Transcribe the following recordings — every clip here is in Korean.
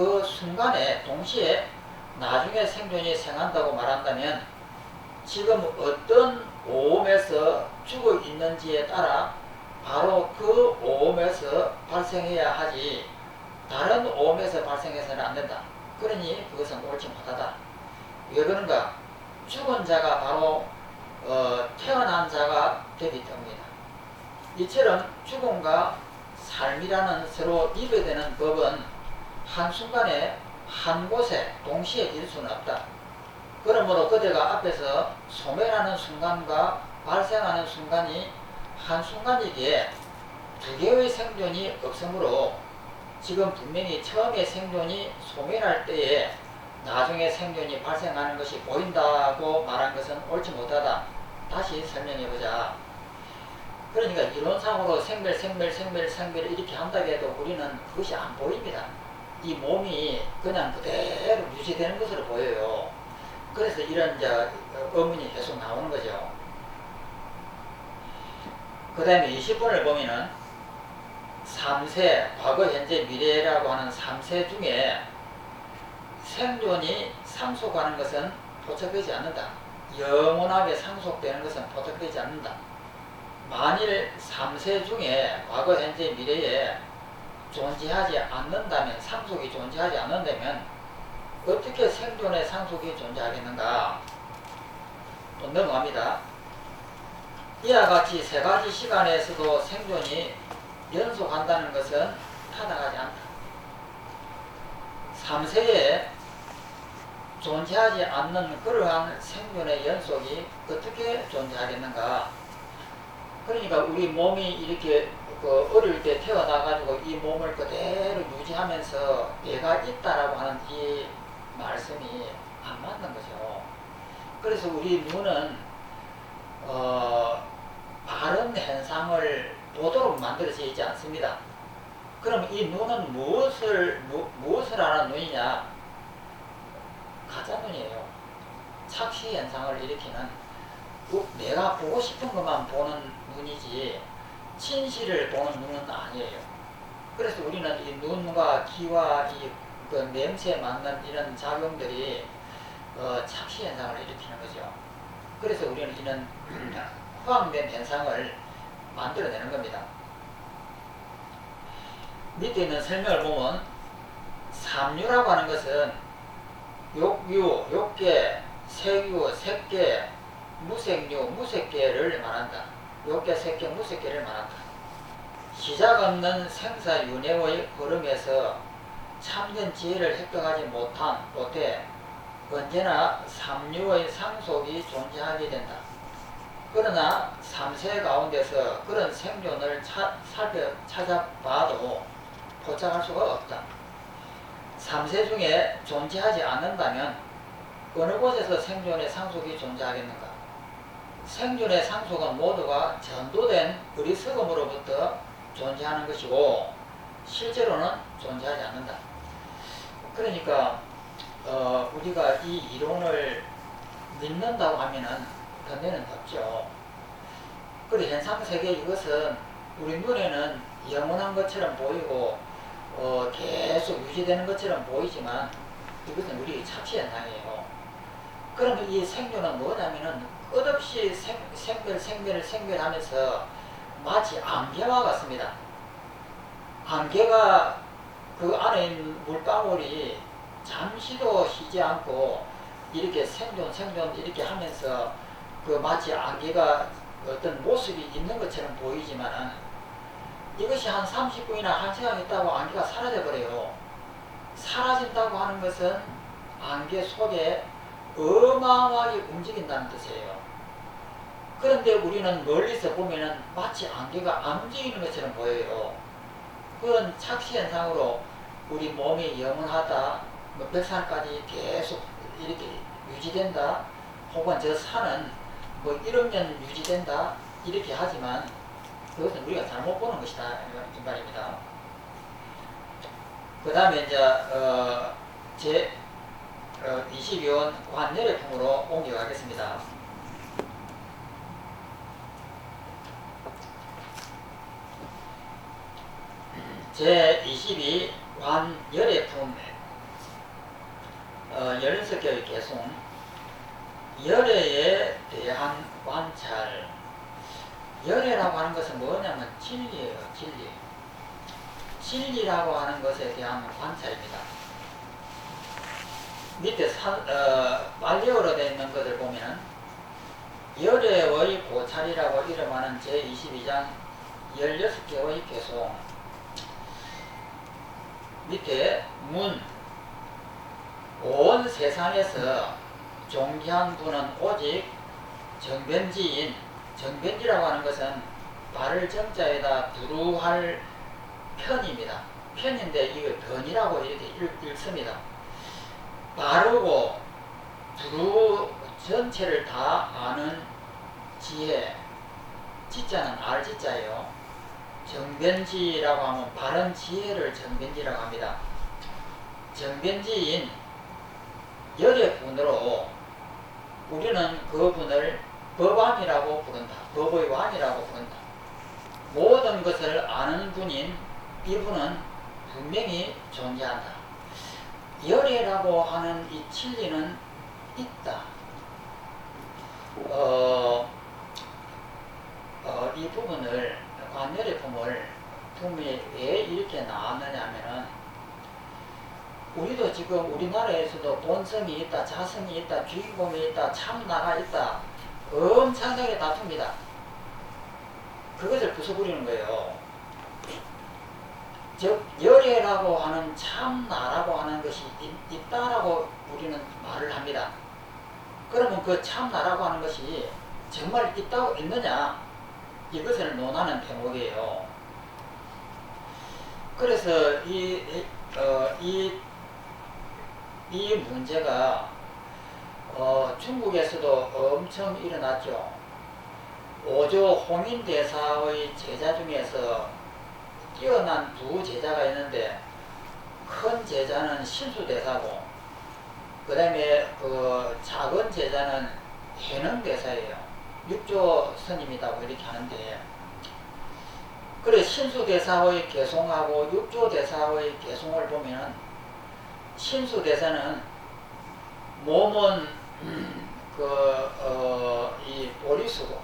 그 순간에 동시에 나중에 생존이 생한다고 말한다면 지금 어떤 오음에서 죽어 있는지에 따라 바로 그 오음에서 발생해야 하지 다른 오음에서 발생해서는 안 된다. 그러니 그것은 옳지 못하다. 왜 그런가? 죽은 자가 바로 태어난 자가 되기 때문이다. 이처럼 죽음과 삶이라는 서로 이별되는 법은 한순간에 한 곳에 동시에 있을 수는 없다. 그러므로 그대가 앞에서 소멸하는 순간과 발생하는 순간이 한순간이기에 두 개의 생존이 없으므로 지금 분명히 처음에 생존이 소멸할 때에 나중에 생존이 발생하는 것이 보인다고 말한 것은 옳지 못하다. 다시 설명해보자. 그러니까 이론상으로 생멸 이렇게 한다고 해도 우리는 그것이 안 보입니다. 이 몸이 그냥 그대로 유지되는 것으로 보여요. 그래서 이런 의문이 계속 나오는 거죠. 그 다음에 20번을 보면은 3세, 과거, 현재, 미래라고 하는 3세 중에 생존이 상속하는 것은 포착되지 않는다. 영원하게 상속되는 것은 포착되지 않는다. 만일 3세 중에 과거, 현재, 미래에 존재하지 않는다면, 상속이 존재하지 않는다면 어떻게 생존의 상속이 존재하겠는가? 또 넘어갑니다. 이와 같이 세 가지 시간에서도 생존이 연속한다는 것은 타당하지 않다. 3세에 존재하지 않는 그러한 생존의 연속이 어떻게 존재하겠는가? 그러니까 우리 몸이 이렇게 어릴 때 태어나가지고 이 몸을 그대로 유지하면서 내가 있다라고 하는 이 말씀이 안 맞는 거죠. 그래서 우리 눈은 바른 현상을 보도록 만들어져 있지 않습니다. 그럼 이 눈은 무엇을 하는 눈이냐? 가짜 눈이에요. 착시 현상을 일으키는 내가 보고 싶은 것만 보는 눈이지 진실을 보는 눈은 아니에요. 그래서 우리는 이 눈과 귀와 그 냄새에 맞는 이런 작용들이 착시 현상을 일으키는 거죠. 그래서 우리는 이런 허황된 현상을 만들어내는 겁니다. 밑에 있는 설명을 보면 삼류라고 하는 것은 욕유, 욕계, 색유, 색계, 무색류, 무색계를 말한다. 욕계, 색계, 무색계를 말한다. 시작 없는 생사윤회의 흐름에서 참된 지혜를 획득하지 못해 언제나 삼류의 상속이 존재하게 된다. 그러나 3세 가운데서 그런 생존을 찾아봐도 포착할 수가 없다. 3세 중에 존재하지 않는다면 어느 곳에서 생존의 상속이 존재하겠는가? 생존의 상속은 모두가 전도된 어리석음으로부터 존재하는 것이고 실제로는 존재하지 않는다. 그러니까 우리가 이 이론을 믿는다고 하면은 견해는 없죠. 그리고 현상세계 이것은 우리 눈에는 영원한 것처럼 보이고 계속 유지되는 것처럼 보이지만 이것은 우리의 착시 현상이에요. 그러면 이 생존은 뭐냐면은 끝없이 생멸하면서 마치 안개와 같습니다. 안개가 그 안에 있는 물방울이 잠시도 쉬지 않고 이렇게 생존 이렇게 하면서 그 마치 안개가 어떤 모습이 있는 것처럼 보이지만은 이것이 한 30분이나 1시간 있다고 안개가 사라져 버려요. 사라진다고 하는 것은 안개 속에 어마어마하게 움직인다는 뜻이에요. 그런데 우리는 멀리서 보면은 마치 안개가 안 움직이는 것처럼 보여요. 그런 착시 현상으로 우리 몸이 영원하다, 몇 살까지 계속 이렇게 유지된다, 혹은 저 산은 1억 년 유지된다, 이렇게 하지만 그것은 우리가 잘못 보는 것이다, 이 말입니다. 그 다음에 이제 22원 관열의 품으로 옮겨가겠습니다. 제 22 관열의 품 16개의 개송, 열애에 대한 관찰. 열애라고 하는 것은 뭐냐면 진리예요. 진리. 진리라고 하는 것에 대한 관찰입니다. 밑에 빨리어로 되어 있는 것을 보면 열애의 고찰이라고 이름하는 제22장 16개의 개송. 밑에 문. 온 세상에서 존귀한 분은 오직 정변지인. 정변지라고 하는 것은 발을 정자에다 두루할 편입니다. 편인데 이거 변이라고 이렇게 읽습니다. 바르고 두루 전체를 다 아는 지혜. 지자는 알지자예요. 정변지라고 하면 바른 지혜를 정변지라고 합니다. 정변지인 열의 분으로 우리는 그 분을 법왕이라고 부른다. 법의 왕이라고 부른다. 모든 것을 아는 분인 이분은 분명히 존재한다. 열애라고 하는 이 진리는 있다. 이 부분을 관열의 품이 왜 이렇게 나왔느냐 하면은 우리도 지금 우리나라에서도 본성이 있다, 자성이 있다, 주인공이 있다, 참나가 있다, 엄청나게 다툽니다. 그것을 부숴버리는 거예요. 즉 열애라고 하는 참나라고 하는 것이 있다라고 우리는 말을 합니다. 그러면 그 참나라고 하는 것이 정말 있다고 있느냐, 이것을 논하는 대목이에요. 그래서 이 문제가 중국에서도 엄청 일어났죠. 오조 홍인대사의 제자 중에서 뛰어난 두 제자가 있는데, 큰 제자는 신수대사고 그 다음에 그 작은 제자는 해능대사예요. 육조 스님이라고 이렇게 하는데, 그래 신수대사의 개송하고 육조대사의 개송을 보면 신수대사는 몸은 이 보리수고,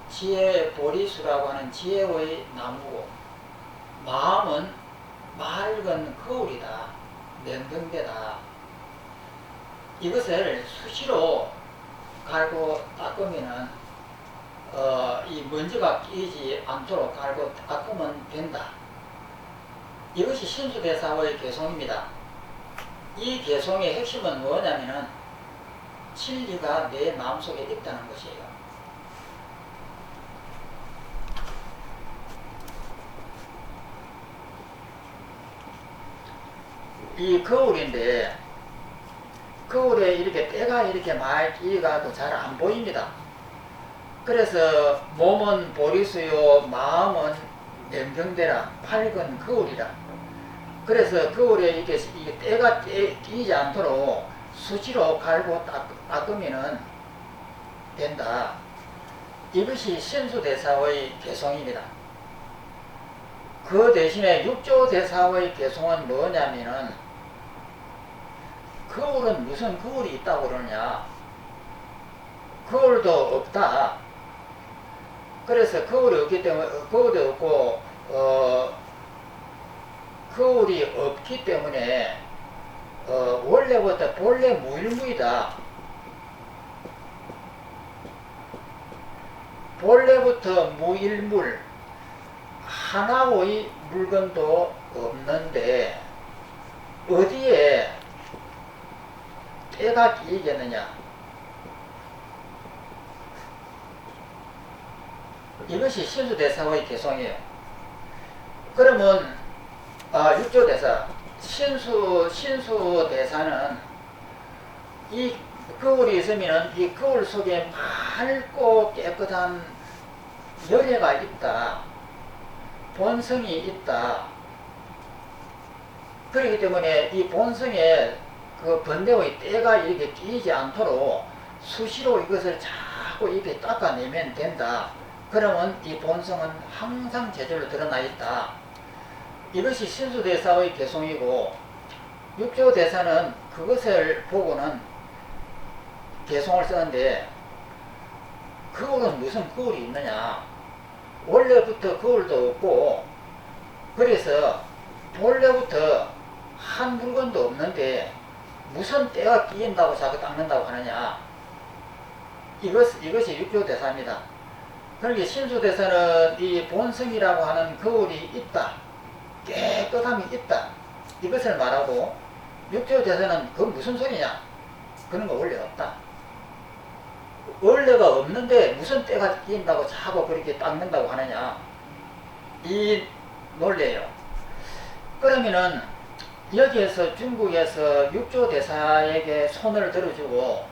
지혜 보리수라고 하는 지혜의 나무고, 마음은 맑은 거울이다. 명등대다. 이것을 수시로 갈고 닦으면은 이 먼지가 끼지 않도록 갈고 닦으면 된다. 이것이 신수대사의 개송입니다. 이 개송의 핵심은 뭐냐면은 진리가 내 마음속에 있다는 것이에요. 이 거울인데, 거울에 이렇게 때가 이렇게 많이 끼가도 잘 안 보입니다. 그래서 몸은 보리수요, 마음은 명경대라, 밝은 거울이라. 그래서 거울에 이게 때가 끼지 않도록 수시로 갈고 닦으면 된다. 이것이 신수대사의 개송입니다. 그 대신에 육조대사의 개송은 뭐냐면은, 거울은 무슨 거울이 있다고 그러냐. 거울도 없다. 그래서 거울이 없기 때문에, 거울도 없고, 거울이 없기 때문에, 원래부터 본래 무일무이다. 본래부터 무일물, 하나의 물건도 없는데, 어디에 때가 끼겠느냐. 이것이 신수대사의 개송이에요. 그러면 육조대사, 신수대사는 이 거울이 있으면 이 거울 속에 맑고 깨끗한 열애가 있다. 본성이 있다. 그렇기 때문에 이 본성에 그 번뇌의 때가 이렇게 끼지 않도록 수시로 이것을 자꾸 이렇게 닦아내면 된다. 그러면 이 본성은 항상 제대로 드러나 있다. 이것이 신수대사의 개송이고, 육조대사는 그것을 보고는 개송을 쓰는데, 거울은 무슨 거울이 있느냐. 원래부터 거울도 없고, 그래서 본래부터 한 물건도 없는데 무슨 때가 끼인다고 자꾸 닦는다고 하느냐. 이것이 육조대사입니다. 그러니까 신수대사는 이 본성이라고 하는 거울이 있다, 깨끗함이 있다, 이것을 말하고, 육조대사는 그건 무슨 소리냐, 그런 거 원래 없다. 원래가 없는데 무슨 때가 끼인다고 자꾸 그렇게 닦는다고 하느냐, 이 논리예요. 그러면은 여기에서 중국에서 육조대사에게 손을 들어주고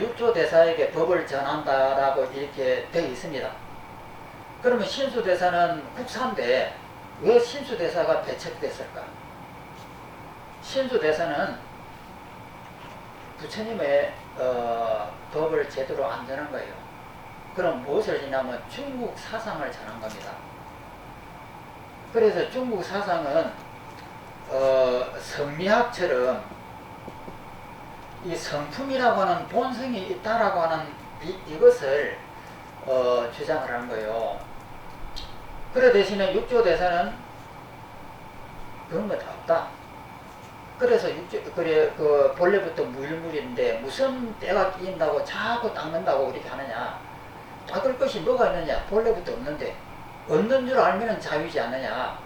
육조대사에게 법을 전한다라고 이렇게 되어 있습니다. 그러면 신수대사는 국사인데 왜 신수대사가 배척됐을까? 신수대사는 부처님의 법을 제대로 안 전한 거예요. 그럼 무엇을 지냐면 중국 사상을 전한 겁니다. 그래서 중국 사상은 성리학처럼 이 성품이라고 하는 본성이 있다라고 하는 이것을 주장을 하는 거예요. 그래 대신에 육조대사는 그런 거 다 없다. 그래서 그 본래부터 무일물인데 무슨 때가 끼인다고 자꾸 닦는다고 그렇게 하느냐. 닦을 것이 뭐가 있느냐. 본래부터 없는데 없는 줄 알면 자유지 않느냐.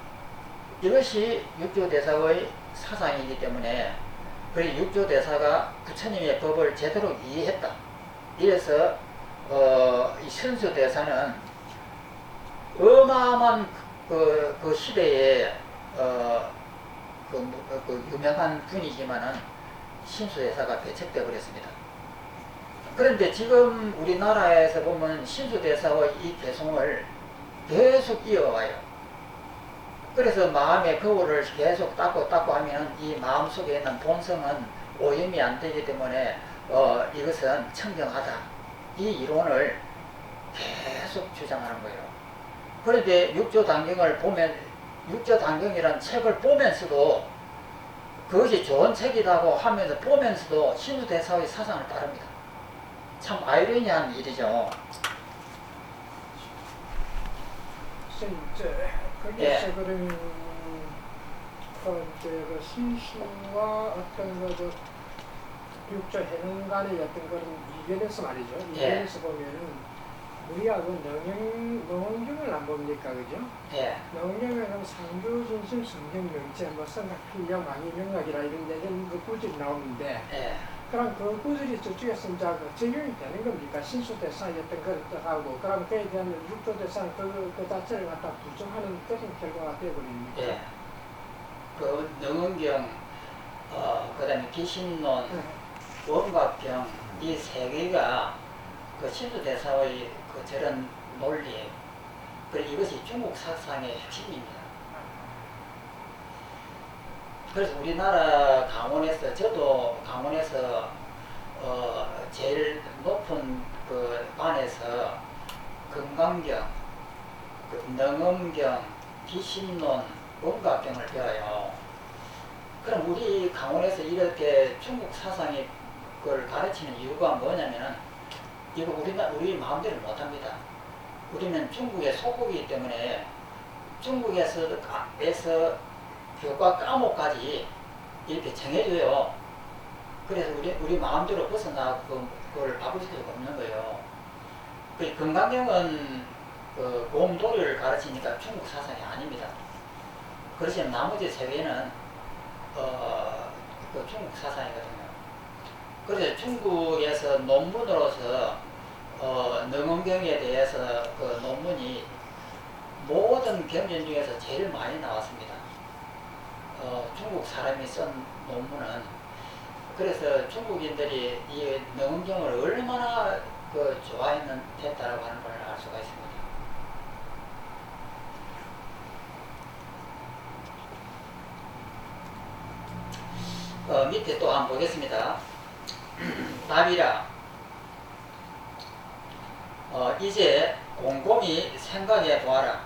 이것이 육조대사의 사상이기 때문에, 그리고 육조대사가 부처님의 법을 제대로 이해했다. 이래서 이 신수대사는 어마어마한 그 시대에 그 유명한 분이지만은 신수대사가 배척되어 버렸습니다. 그런데 지금 우리나라에서 보면 신수대사의 이 개송을 계속 이어와요. 그래서 마음의 거울을 계속 닦고 하면 이 마음 속에 있는 본성은 오염이 안 되기 때문에 이것은 청정하다. 이 이론을 계속 주장하는 거예요. 그런데 육조단경을 보면, 육조단경이라는 책을 보면서도 그것이 좋은 책이라고 하면서 보면서도 신수대사의 사상을 따릅니다. 참 아이러니한 일이죠. 거기서 그런 그 신수와 어떤 그 육조 해능 간의 어떤 그런 이견에서 말이죠. 이견에서 보면은 우리가 그 능원경을 안 봅니까, 그죠? 능원경에는 상주 중심 성경 명체 뭐 성각 필령 망의 명락이라 이런 데는 그 구절이 나오는데, 그럼 그 구절이 저쪽에서 이제 적용이 되는 겁니까? 신수대사였던 것도 하고, 그럼 그에 대한 육조대사는 그 자체를 갖다 부정하는 그런 결과가 되어버립니까? 그 능원경, 그 다음에 기신론, 원각경, 이 세 개가 그 신수대사의 그 저런 논리, 그리고 이것이 중국 사상의 핵심입니다. 그래서 우리나라 강원에서, 저도 강원에서 제일 높은 그 반에서 금강경, 능엄경, 기신론, 원각경을 배워요. 그럼 우리 강원에서 이렇게 중국 사상이 그걸 가르치는 이유가 뭐냐면은, 이거 우리 마음대로 못합니다. 우리는 중국의 속국이기 때문에 중국에서 교과 과목까지 이렇게 정해줘요. 그래서 우리 마음대로 벗어나 그걸 바꿀 수가 없는 거예요. 그 금강경은 그 곰도리를 가르치니까 중국 사상이 아닙니다. 그렇지만 나머지 세 개는 그 중국 사상이거든요. 그래서 중국에서 논문으로서 능엄경에 대해서 그 논문이 모든 경전 중에서 제일 많이 나왔습니다. 중국 사람이 쓴 논문은. 그래서 중국인들이 이 능엄경을 얼마나 그 좋아했다라고 하는 걸 알 수가 있습니다. 밑에 또 한번 보겠습니다. 답이라. 이제 곰곰이 생각해 보아라.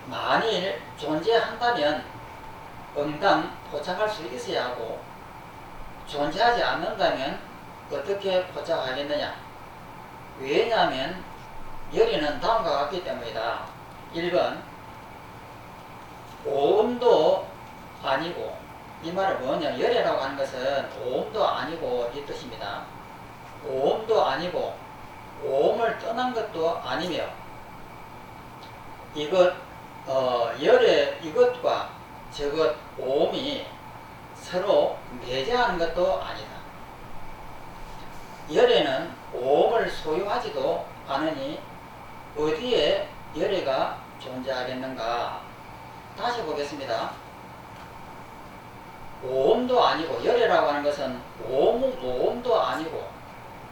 만일 존재한다면 응당 포착할 수 있어야 하고, 존재하지 않는다면 어떻게 포착하겠느냐? 왜냐하면 열에는 다음과 같기 때문이다. 1번 오음도 아니고, 이 말은 뭐냐, 열애라고 하는 것은 오음도 아니고 이 뜻입니다. 오음도 아니고 오음을 떠난 것도 아니며 열애 이것과 저것 오음이 서로 매제하는 것도 아니다. 열애는 오음을 소유하지도 않으니 어디에 열애가 존재하겠는가? 다시 보겠습니다. 오음도 아니고, 열애라고 하는 것은 오음도 아니고,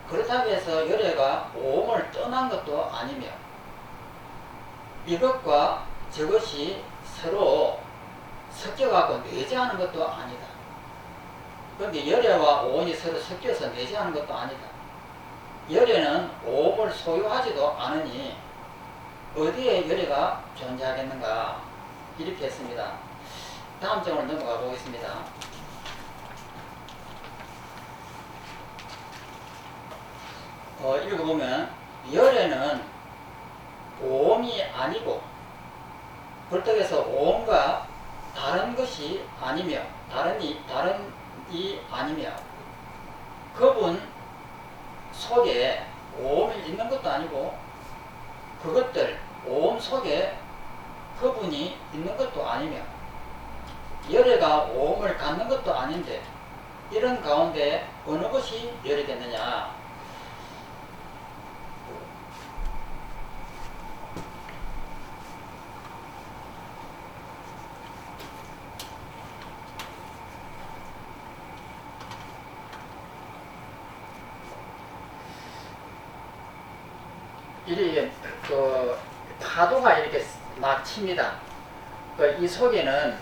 그렇다고 해서 열애가 오음을 떠난 것도 아니며, 이것과 저것이 서로 섞여가고 내재하는 것도 아니다. 그런데 열애와 오음이 서로 섞여서 내재하는 것도 아니다. 열애는 오음을 소유하지도 않으니 어디에 열애가 존재하겠는가? 이렇게 했습니다. 다음 장으로 넘어가 보겠습니다. 읽어보면 열애는 오음이 아니고, 불떡에서 오음과 다른 것이 아니며, 다른이 아니며, 그분 속에 오음이 있는 것도 아니고, 그것들 오음 속에 그분이 있는 것도 아니며, 열애가 오음을 갖는 것도 아닌데, 이런 가운데 어느 것이 열애겠느냐? 파도가 이렇게 막 칩니다. 이 속에는